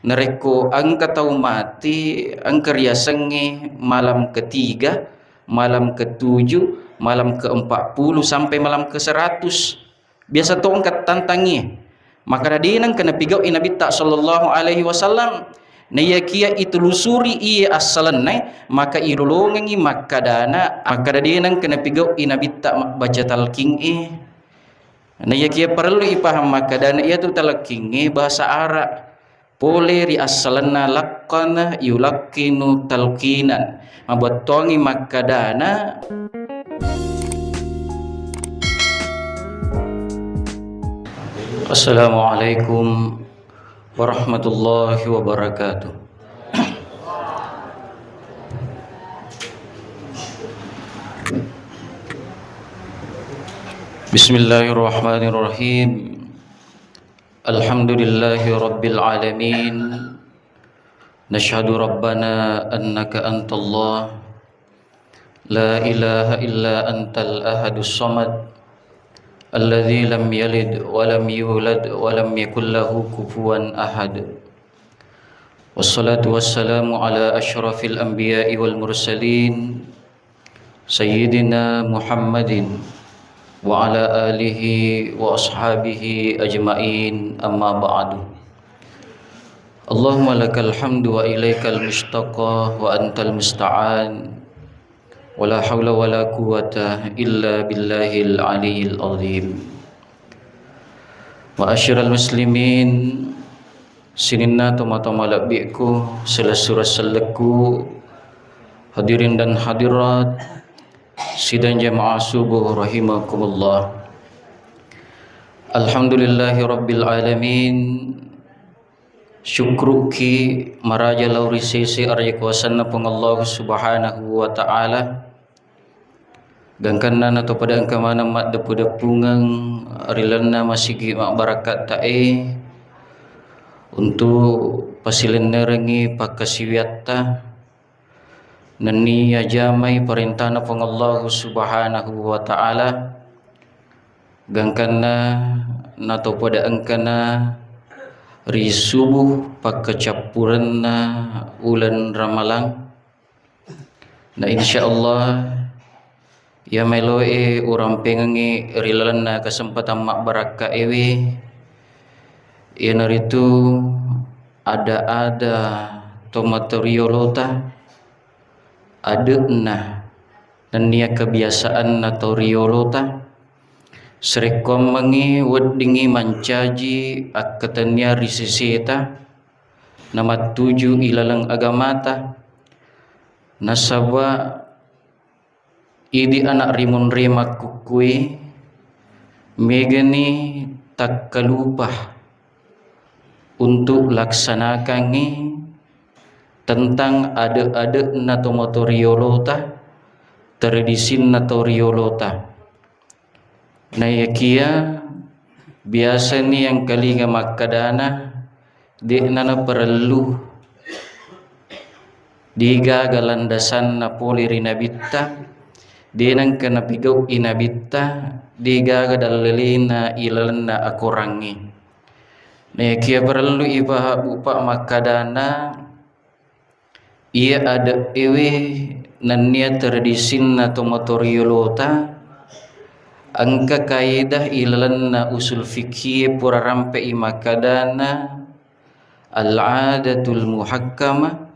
Nareko angka tahu mati angka riasange malam ketiga, malam ke-7, malam ke-40 sampai malam ke-100. Biasa tu angkat tantangi. Maka dinang kena pigau Nabi tak sallallahu alaihi wasallam. Naya kia itelusuri ia asalan maka irulungangi maka dana maka dinang kena pigau Nabi tak baca talqin Naya kia perlu ipaham maka dana ia tu talqin bahasa Arab. Boleh ri asalna laqqana yulaqqinu talqinan. Mabotongi makadana. Assalamualaikum warahmatullahi wabarakatuh. Bismillahirrahmanirrahim. Alhamdulillahi rabbil alamin. Nashhadu rabbana annaka antallah la ilaha illa antal ahadus samad alladzi lam yalid wa lam yulad wa lam yakul lahu kufuwan ahad. Wassalatu wassalamu ala asyrafil anbiya'i wal mursalin sayyidina Muhammadin wa ala alihi wa ashabihi ajma'in, amma ba'du. Allahumma lakal hamdu wa ilaikal mustaqa wa antal musta'an wa la hawla wa la quwata illa billahil aliyil azim. Wa asyiral muslimin sininna toma-toma labbiku selasura seleku, hadirin dan hadirat sidang jamaah subuh rahimakumullah. Alhamdulillahi rabbil alamin. Syukruki maraja lauri sisi arya kuasanna pung Allah subhanahu wa ta'ala. Gangkanna nato pada angka mana mak depu-depungang arilanna masigi mak barakat tae untuk pasilen nerengi pakasiwiatta nani ajamai perintahna pang Allah subhanahu wa ta'ala. Gangkanna nato pada angkana ri subuh pakacapuranna ulan ramalang. Na insyaallah ya meloe urang pengengi rilanna kesempatan mak baraka ewe ya naritu ada tomatoriolota adekna dan nia kebiasaan atau riolota serekom mengi weddingi mancaji akatanya risiseta nama 7 ilalang agamata nasaba idi anak rimun rema kukui megani tak kalupah untuk laksanakangi tentang ada natomotoriolota tradisin natoriolota. Nah ya kia biasa ni yang kali ngamakadana di nana perlu diga galandasan na poli rinabitta di nang kena pigau inabitta diga gadalelina ilalna akurangi. Nah ya kia perlu ibaha upa makadana ia ada ewe nania tradisin natomotoriolota angka kaidah ilalna usul fikih pura rampe imakadana al-adatul muhakkama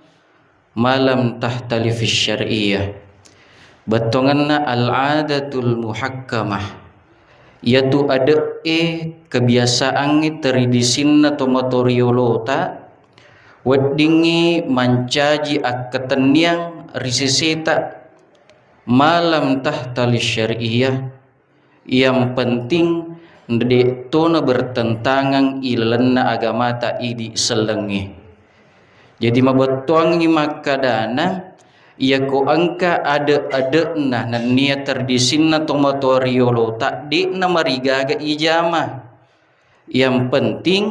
malam tahtalifis syar'iyah. Batonganna al-adatul muhakkamah yaitu ada kebiasaan tradisinna tomotoriolota weddingi mancaji akateniang risiseta malam tahtalis syar'iyah yang penting di tona bertentangan ilalna agama ta idi selengi. Jadi mabotuangi makadana ia ko angka ada na niat terdisinna tomotoriolo tak di namarigaga ijama. Yang penting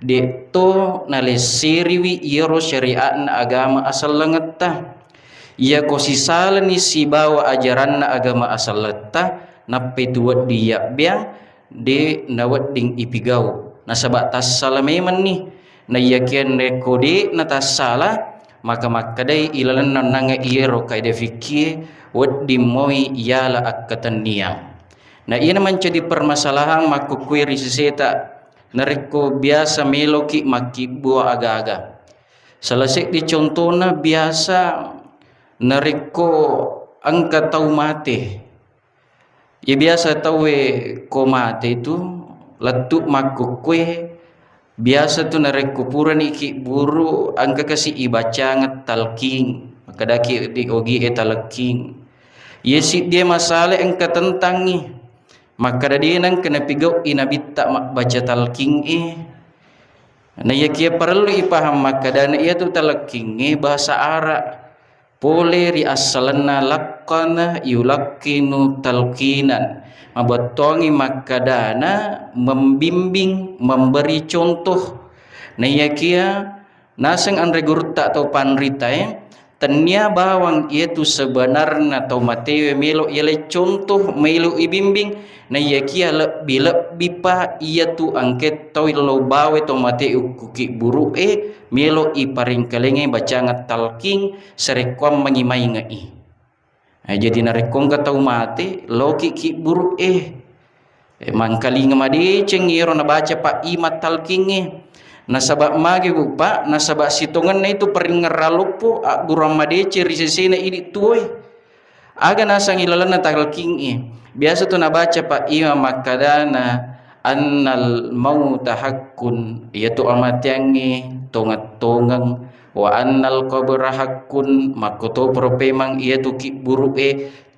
di to nalesiriwi iro syariat na agama asal langetta. Ia ko sisalani si bawa ajaran na agama asal letta nape tuwat dia biang de nawat ding ipigau nasaba tas salameman ni na yakian rekodi na tasala maka makadai ilalan nanga iero kai de fikir wadi moi yala akatan niang. Na ia menjadi permasalahan maku kuiri seseta nareko biasa meloki maki buah aga-aga. Selesai dicontohna biasa nareko angka tau mate. Ya biasa tahu ko mate itu letuk maku kue biasa tu nareko puran iki buru angka kasih ibacangat talking maka daki di ogi talking. Yesi dia masalah angka tentangi maka dia nang kena pigau inabita baca talking na ya kia perlu ipaham maka dan ia tu talking bahasa Arab pole ri asalna lakkana yulakkinu talkinan mabotongi makadana membimbing memberi contoh na ia kia naseng andre gurta atau panrita tanya bawang ia tu sebenarnya atau matewe melo ia contoh melo ibimbing na ia kia lebih pa ia tu angket tau lo bawe to mate ukuki buru melo i paring kalenge bacangat talking serekwam mangimai ngai. Jadi narekong ka tau mate loki ki buru mangkali ngamade ceng iro na baca pa imat talking nasabak magi bupa nasabak sitongan na itu paring ngeralupo guram made ceri sesena ini tuoi aga nasang ilalan na talking biasa tu nabaca pa ima makadana annal mauta haqqun yaitu amatiangi tongat-tongang wa annal qabra haqqun makoto propemang iaitu ki buru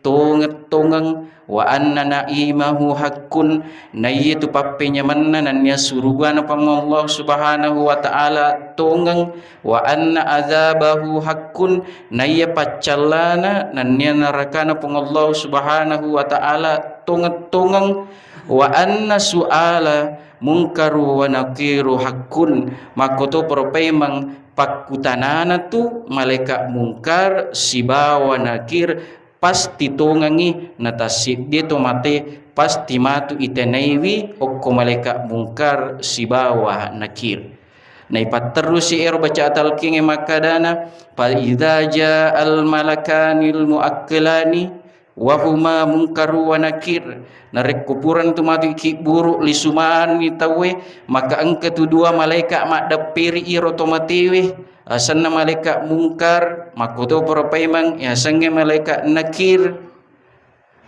tongat-tongang wa anna na'imahu haqqun na iaitu pappenya manna nannya surugan apa Allah Subhanahu wa ta'ala tongang wa anna azabahu haqqun na ia pacallana nannya narakana apa Allah Subhanahu wa ta'ala tongat-tongang wa anna su'ala munkaru wa nakiru haqqun makoto propemang pakutanana tu malaikat mungkar sibawa nakir pasti tongangi natasib dia to mate pasti matu itenaiwi okko malaikat mungkar sibawa nakir na ipat terus si ero baca talking makadana fa idza ja'al malakanil muakkilani wa huma munkaru wa nakir narek kupuran tu matu ki buruk lisuman ni tawe maka angka tu dua malaikat mak dapiri iro to matewe asanna malaikat mungkar makoto propemang ya sange malaikat nakir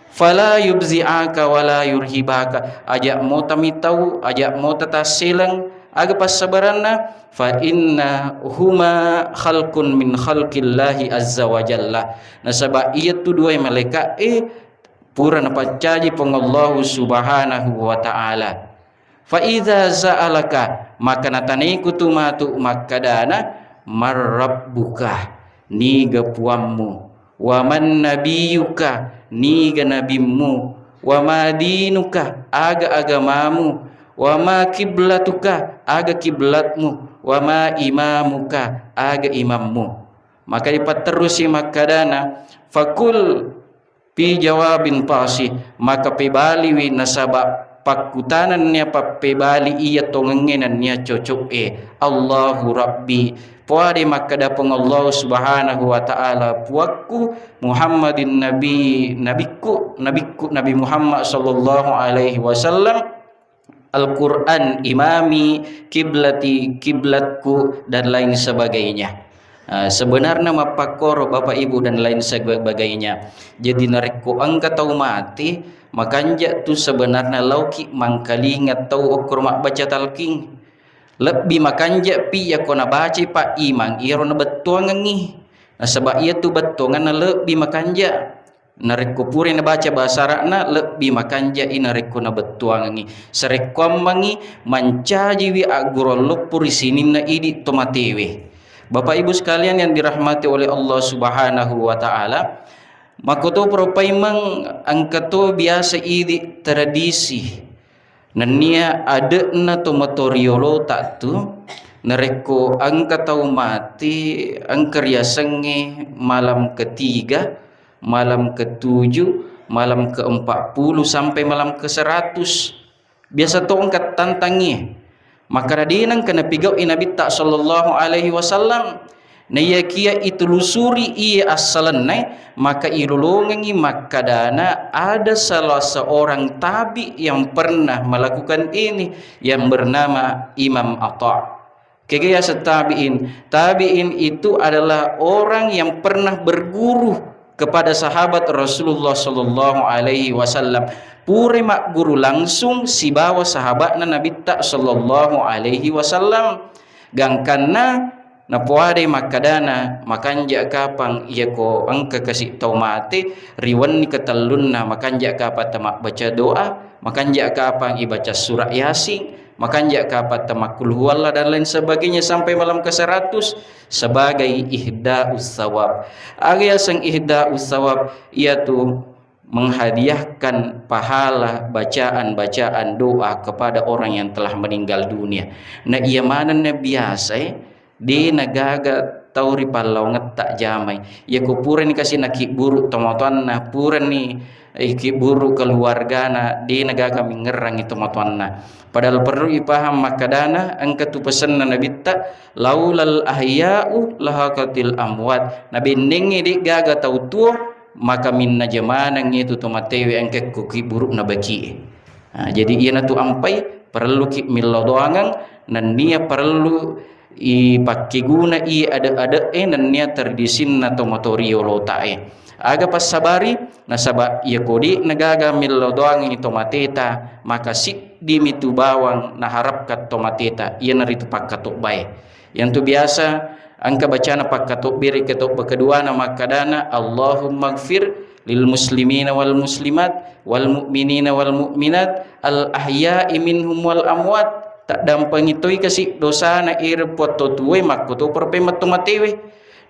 fala yubzi'aka wala yurhibaka ajak mo tamitau ajak mo tatasilang aga pas sabaranna fa inna huma khalqun min khalqillahi azza wa jalla nasaba iya tu dua malaikat pura napa caji pengallahu subhanahu wa ta'ala fa idza za'alaka maka natani kutumatu makadana marrabbuka niga puammu wa man nabiyuka niga nabimmu wa madinuka aga agamamu wa ma kiblatuka aga kiblatmu wa ma imamuka aga imammu maka dapat terus makadana fakul pi jawabin pasi maka pebali nasaba pakutanan niya papebali iya tongengenan niya cocok Allahu Rabbi puade makada pong Allah Subhanahu wa ta'ala puakku Muhammadin nabiku Nabi Muhammad sallallahu alaihi wasallam Al-Quran imami kiblati kiblatku dan lain sebagainya. Sebenarnya mapakor Bapak Ibu dan lain sebagainya. Jadi nareko angka tau mati makanja tu sebenarnya lauki mangkalingat tau okur mak baca talking lebih makanja pi ya kona baca pak imang iro na betuangangi sebab ia tu betuangan lebih makanja nareko puri na baca bahasa Arabna lebih makanja nareko na betuangangi serekomangi mancaji wi agurolok puri sinin na idi tomatewe. Bapak Ibu sekalian yang dirahmati oleh Allah Subhanahu wa ta'ala, makoto propaimang angkato biasa idi tradisi nania ada na tomatoriolo tak tu nareko angkatau mati angkarya senge malam ketiga, malam ketujuh, malam ke-40 sampai malam ke-100 biasa to angkat tantangi maka dinang kena pigau Nabi tak sallallahu alaihi wasallam na ia kia itelusuri ia asalan maka ilulungangi maka dana ada salah seorang tabi yang pernah melakukan ini yang bernama Imam Atha. Kegaya tabi'in. Tabi'in itu adalah orang yang pernah berguru kepada sahabat Rasulullah sallallahu alaihi wasallam. Pure mak guru langsung si bawa sahabatna Nabi tak sallallahu alaihi wasallam. Gangkanna na puade makadana makanja kapang iya ko angka kasih tau mate riwan ni katallunna makanja kapat tamak baca doa, makanja kapang ibaca surah Yasin, makanja kapat tamak kul huwallah dan lain sebagainya sampai malam ke-100 sebagai ihda'us sawab. Agya sang ihda'us sawab iaitu menghadiahkan pahala bacaan-bacaan doa kepada orang yang telah meninggal dunia. Na iya mana biasa di nagaga tauri palau ngetak jamai ya kupuren kasih naki buruk tomotuan na puren ni iki buruk keluarga na di nagaga mingerang itu tomotuan na padahal perlu ipaham makadana angka tu pesan na Nabi tak laulal ahya'u lahakatil amwat nabi ningi di gaga tau tuo maka minna jamanang itu tomatewe angka kuki buruk na baki. Jadi iya na tu ampai perlu ki milodoangang nan nia perlu i pakai guna i ada nan nia terdisin na tomotorio lotae aga pas sabari nasaba ia kodi nagaga millo doang ini tomateta maka si di mitu bawang na harap kat tomateta ia naritu pakkatok bae yang tu biasa angka bacana pakkatok biri ketok kedua nama kadana Allahumma gfir lil muslimina wal muslimat wal mu'minina wal mu'minat al ahya'i minhum wal amwat tak dampang itoi kasih dosa na irpot to tuwe makoto perpemat tomatewe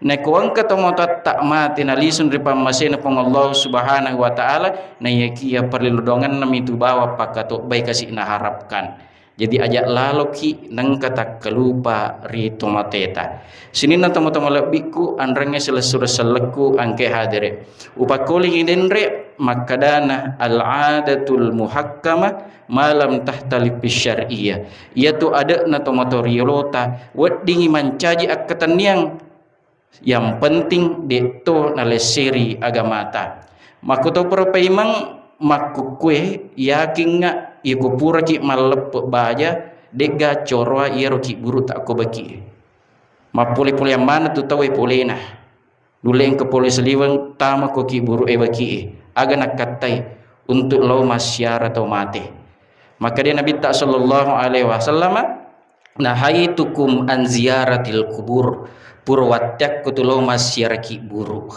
na kuang katomotat tak mati na lisun ripa masena pang Allah subhanahu wa ta'ala na yakia perlindungan na mitu bawa pakato bay kasih na harapkan. Jadi ajak laloki nang kata kelupa ri tomateta sini na tomo-tomo lebiku anrangnya selesura seleku angke hadire upakoli indenre makadana al-adatul muhakkama malam tahtalif syar'iyah iaitu ada na tomotoriolota weddingi mancaji akatan yang penting deto na leseri agamata makoto perpaimang makukue yakin nga iku pura ki malep baja dega corwa iero ki buru tak ko baki mapule-pule yang mana tu tawe polena duleng ke pole seliwang tama ko ki buru baki aga nak katai untuk lau masyara atau mate maka dia Nabi tak sallallahu alaihi wasallam nahaitukum an ziyaratil kubur purwatyak ko tu lau masyara ki buru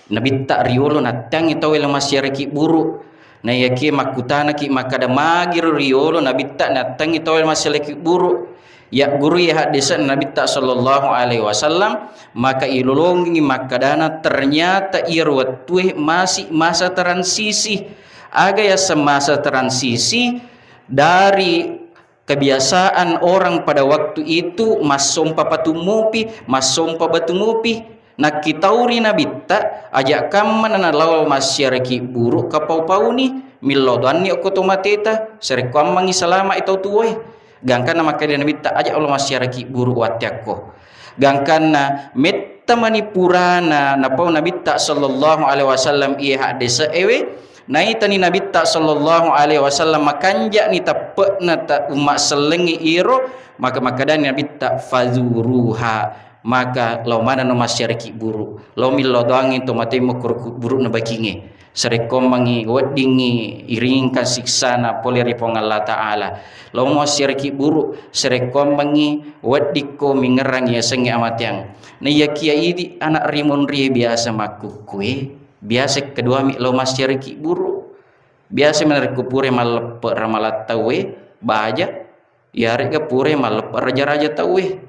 Nabi tak riolo natang itaw ila masyara ki buru na yaki makutana ki makada magir riolo Nabi tak natang itaw ila masyara ki buru ya guru ya hadis Nabi tak sallallahu alaihi wasallam maka ilolongi makadana ternyata irwatue masih masa transisi aga ya semasa transisi dari kebiasaan orang pada waktu itu masompa patumupi masompa batumupi nak kitauri Nabi tak ajak kaman na lawa masyariki buruk kapau-pau ni milodan ni aku tomateta serekam mangi salama itu tuwe gangkan nama kalian Nabi tak ajak Allah masyariki buruk watyako gangkan na metta manipurana napau Nabi tak sallallahu alaihi wasallam iya hadis ewe naitani Nabi tak sallallahu alaihi wasallam makanja ni tapekna tak umat selengi iro maka makadani Nabi tak fazuruha maka lau mana no masyariki buru lau millo doangin to mate mo buru na bakinge serekom mangi weddingi iringkan siksana poleri pong Allah taala lau masyariki buru serekom mangi weddiko mingerang ya sengi amatyang na ya kiai di anak rimun ri biasa maku kue biasa kedua mi lau masyariki buru biasa menarik kupure mal ramalat tawe baja ya rek pure mal raja-raja tawe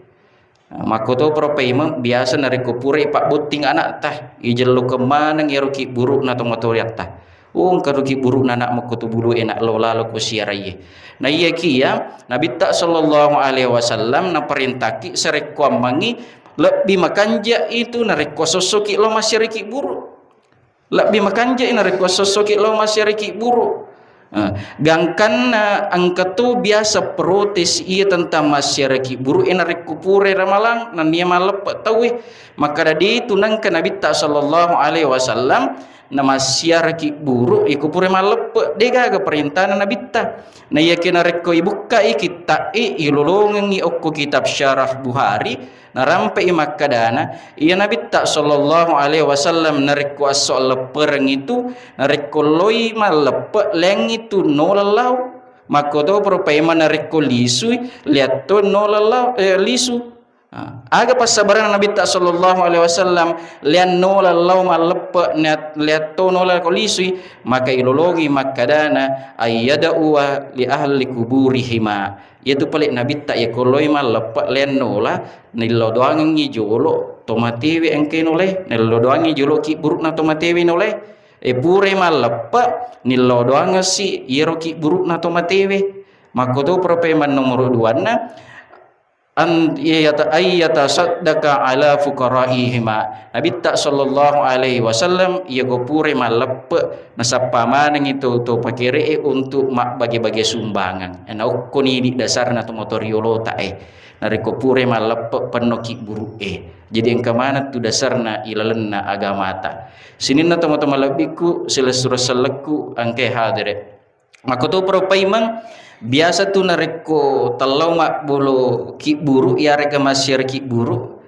makoto propaima biasa nari kupure pak buting anak tah ijelu kemana ngeruki buruk na tomatoriat tah karuki buruk na anak makoto bulu enak lo lalu ku siaraye na iya kia Nabi tak sallallahu alaihi wasallam na perintaki serekom mangi lebih makanja itu nari kososoki lo masyariki buruk lebih makanja nari kososoki lo masyariki buruk Gangkan angka tu biasa protes ia tentang masyarakat buruk enak kupure ramalang nan dia malep tahu maka tadi tunang ke Nabi tak sallallahu alaihi wasallam na masyarakat buruk kupure malep dega ke perintah Nabi tak na ia kena reko ibuka kita ilolongan okko kitab syarah Buhari na rampai makadana ia Nabi tak sallallahu alaihi wasallam nareko asal lepereng itu nareko loi malep leng itu nolalau maka do perpaiman nareko lisu lihat to nolalau lisu aga pas sabaran Nabi tak sallallahu alaihi wasallam lian nolalau malep lihat to nolalau lisu maka ilologi makadana ayyada'u li ahli kuburihima yaitu pelik Nabi tak ya koloi malep lian nola nilo doang ngi jolo tomatewi engke noleh nilo doang ngi jolo ki buruk na tomatewi noleh pure malep nilo doang si yero ki buruk na tomatewi maka do perpeman nomor 2 na an ayyata saddaka ala fuqaraihima Nabi tak sallallahu alaihi wasallam ia go pure malep nasapa maneng itu to pakire untuk mak bagi-bagi sumbangan ana ukuni di dasarna to motoriolo ta nariko pure malep penoki buruk jadi engka mana tu dasarna ilalenna agama ta sininna teman-teman lebiku selesura seleku angke hadire maka tu propaiman biasa tu nareko talau mak bolo ki buruk ya reka masyar ki buruk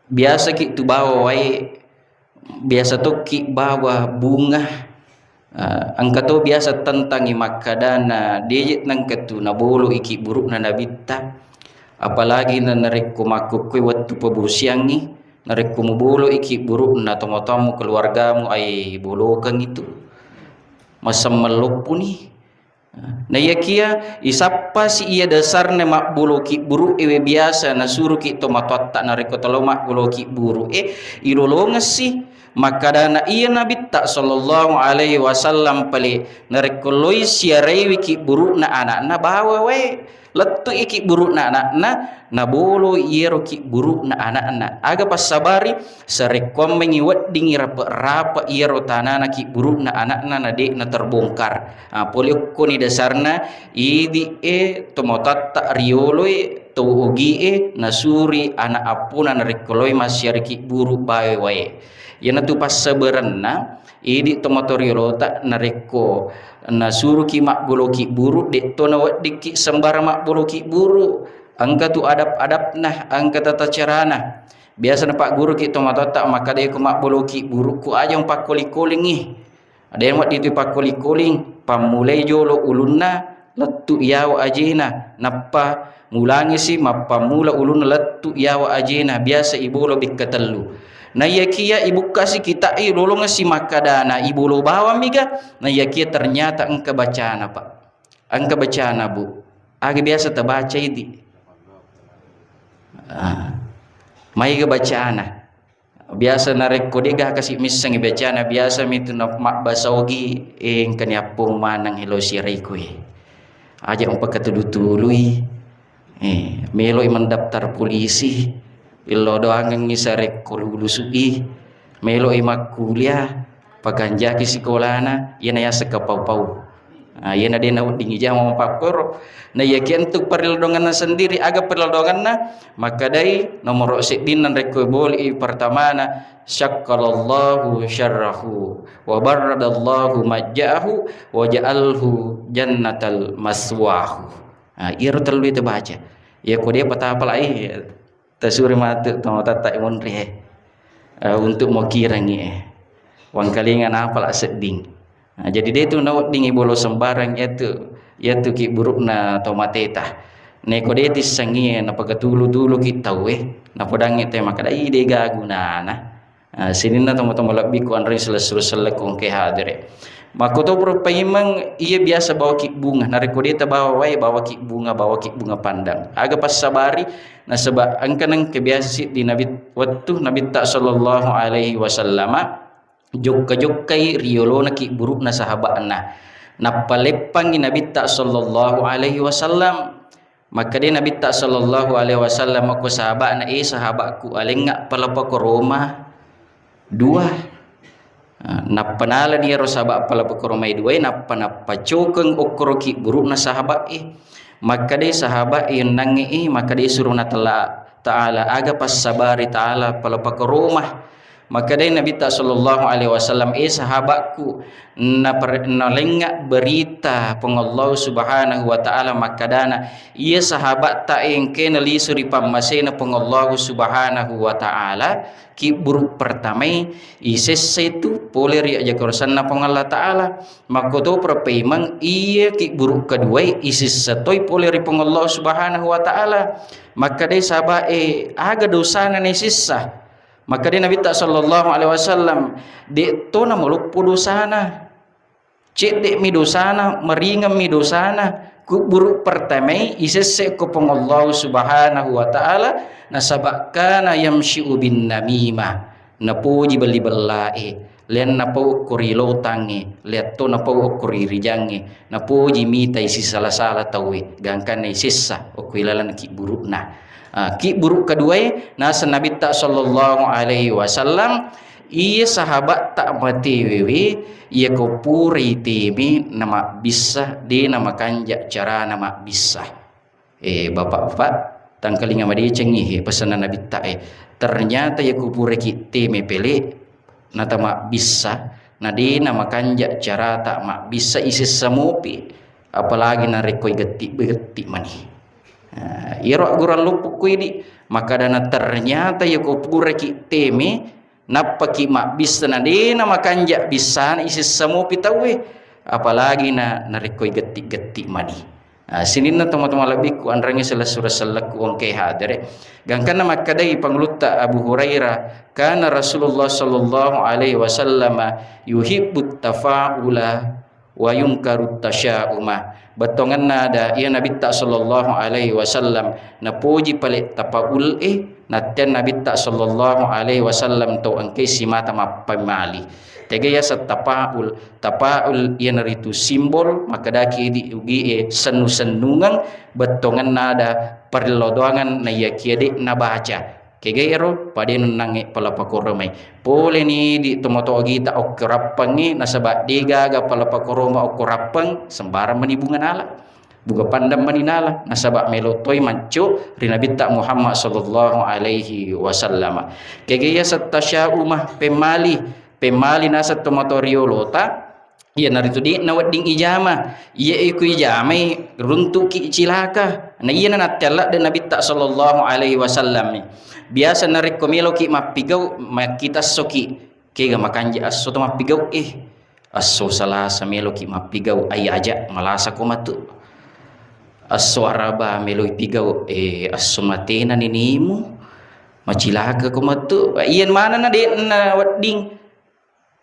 biasa ki tu bawa wai biasa tu ki bawa bunga angka tu biasa tentang makadana dijit nang ketu na bolo iki buruk na nabita apalagi na nareko makukui waktu pebusiangi nareko mo bolo iki buruk na tomo-tomo keluargamu ay bolokan itu masam melupuni na iya kia isapa si iya dasar ne mak boloki buru ewe biasa na suruh ki to matotta na reko tolo mak boloki buru ilolongas si maka dana iya Nabi tak sallallahu alaihi wasallam pali na reko loi siarewi ki buru na anak na bawa we letu iki buruk na anak na bolo iero ki buruk na anak na aga pas sabari sarekom mengiwat dingi rapa iero tanana ki buruk na anak na dek na terbongkar poliokko ni dasarna idi tomotatta riolo to ugi nasuri anak apuna narekoloi masyariki buruk bae wae yana tu pas saberenna idi tomotoriolo tak nareko nasuruh ki mak boloki buruk dek to na diki sembar mak boloki buruk angka tu adab-adab nah angka tata carana biasa na pak guru ki to matata maka dia ku mak boloki buruk ku ajang pak koli-koling ada yang mak ditu pak koli-koling pamulai jolo ulunna letu yawa ajina napa mulangi si mapa mula ulunna letu yawa ajina biasa ibu lo bikatelu na iya kia ibu kasih kita lolong si makadana ibu lo bawa miga na iya kia ternyata engka bacana pak engka bacana bu agi biasa terbaca ini mai ke bacana biasa nareko dega kasih misang bacana biasa mitu na mak basogi engka niapung manang hilo siraiku aja umpa ketulu-tului melo mendaftar polisi ilo doang ngisarek lulusui melo imak kuliah paganjaki sekolahna yana ya sekapau-pau yana dia na dingi jam papor na ya kentuk perildongan sendiri aga perildongan maka dai nomor sedin reko boli pertamana syakkallahu syarrahu wa baradallahu majjahu wa ja'alhu jannatal maswahu ir terlalu itu baca ya ko dia patah apalai tasuri matu tong tata imunri untuk mau kirangi wang kalingan apal seding jadi dia tu nawat dingi bolo sembarang yaitu ki burukna tomateta neko dia tisangi na pagatulu-tulu kita na podangi te makadai de gagunana sinina tomo-tomo lebih ku anri selesai kong ke hadire makoto perpaimang iya biasa bawa ki bunga nareko dia bawa wae bawa ki bunga pandang aga pas sabari na sebab angkanang kebiasa di Nabi waktu Nabi tak sallallahu alaihi wasallam jokka-jokkai riolo na ki buruk na sahabatna napalepang Nabi tak sallallahu alaihi wasallam maka dia Nabi tak sallallahu alaihi wasallam aku sahabatna sahabatku alengak palapa ko Roma dua Nappanala ni ro sabak pala pakoromai duai nappa cokeng okoro ki buruk na sahabat maka dai sahabat nangi maka dai suruh na ta'ala aga pas sabari ta'ala pala pakoromah maka dai Nabi sallallahu alaihi wasallam sahabatku na lenga berita peng Allah subhanahu wa ta'ala maka dana ia sahabat ta engke na lisuri pamasena peng Allah subhanahu wa ta'ala ki buruk pertamai setu poler ya jakarsan na peng Allah ta'ala maka do perpemang ia ki buruk kedua setoi poler peng Allah subhanahu wa ta'ala maka dai sahabat aga dosana ni sisa maka dia Nabi sallallahu alaihi wasallam dek to na melupu dosana cek dek mi dosana meringan mi dosana ku buruk pertamai isese ko peng Allah subhanahu wa ta'ala nasabakana yamshi'u bin namimah napuji beli belai len napau kuri lotange liat to napau kuri rijange napuji mita isi salah-salah tawe gangkan sisa okuilalan ki burukna ki buruk kedua nasa Nabi sallallahu alaihi wasallam ia sahabat tak mati wewe ia ko puri temi nama bisa di nama kanjak cara nama bisa bapak-bapak tangkali ngamadi cengi pesanan Nabi tak ternyata ia ko puri ki temi pele nata mak bisa nadi nama kanjak cara tak mak bisa isi samopi apalagi narekoi getik mani iro guran lupuk kuidi maka dana ternyata ya ko pura ki teme napa ki mak bisa nade nama kanjak bisa isi semua pitawe apalagi narekoi getik mani sini na teman-teman lebih ku andrangi surah salak ku ongke hadere gangkan nama kadai pangluta Abu Hurairah kana Rasulullah sallallahu alaihi wasallam yuhibbut tafa'ula wa yunkarut tasya'uma batongan nada ia Nabi sallallahu alaihi wasallam napuji palit tapaul natian Nabi sallallahu alaihi wasallam tau angke simata mapamali tegaya tapaul ia naritu simbol maka daki di ugi senu-senungan batongan nada perlodoangan na ya kiade na baca kegero pada nange pala pakoromai pole ni di tomoto gita okorapang ni nasaba diga ga pala pakoroma okorapang sembarang menibungan ala buka pandam maninala nasaba melotoy mancu Nabi Muhammad sallallahu alaihi wasallam kegaya satasyaumah pemali nasa tomoto riolota ia naritu di nawadding ijama ia iku ijamai runtuk ki cilaka na iya natella dan Nabi sallallahu alaihi wasallam biasa narik komelo ki mapigau makita soki kega makanja asso to mapigau asso salah samelo ki mapigau ay aja malasa ko matu asso araba melo pigau asso matena ninimu macilaka ko matu iyan mana na de na wadding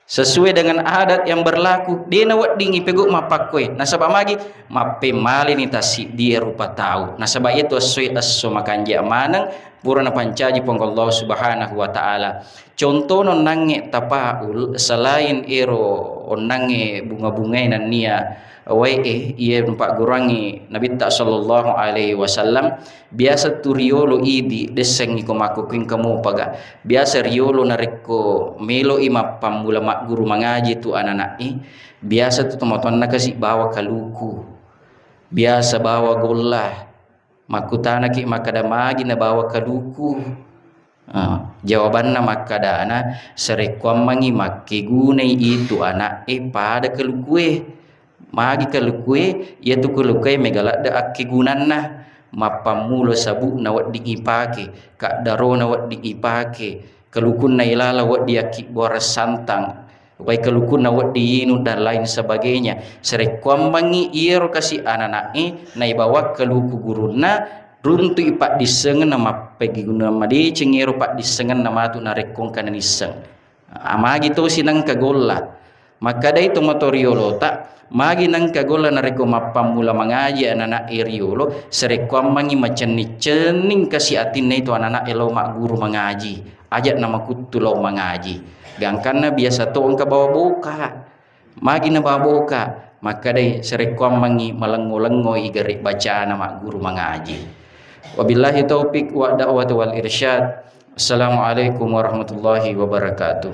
sesuai dengan adat yang berlaku dia nawat dingi pegu mapakwe nasaba magi mapemali ni tasi dia rupa tahu nasaba itu sesuai asso makanja manang purana pancaji pong Allah subhanahu wa ta'ala contoh non nange tapaul selain ero nange bunga-bungai nan nia ia numpak gurangi Nabi sallallahu alaihi wasallam biasa tu riolo idi deseng iko makuking kamu paga biasa riolo nareko melo ima pamula mak guru mengaji tu anak-anak biasa tu teman-teman nakasih bawa kaluku biasa bawa golah makutana ki makada magi na bawa kaluku jawabanna makadana serekwam mangi makke gunai itu anak pada kalukue magi kalukue ia tu kalukue megalak da akke gunanna mapamulo sabu na wat diipake kak daro na wat diipake kalukun na ilala wat diaki boras santang baik kalukun na wat diinu dan lain sebagainya serekwam mangi iro kasih anak na ibawa kaluku guruna runtu ipak disengen nama pegi guna madi cengero pak disengen nama tu narekong kanan iseng amagi tu sinang kagola maka dai tu motoriolo tak magi nang kagola nareko mapamula mengaji anak eriolo serekwam mangi maceni-cening kasih atin itu anak elo mak guru mengaji ajak nama kutulau mengaji gangkana biasa tu angka bawa boka magi na bawa boka maka dai serekwam mangi melengo-lengo igari baca nama guru mengaji wabillahi taufik wa da'watu wal irsyad assalamualaikum warahmatullahi wabarakatuh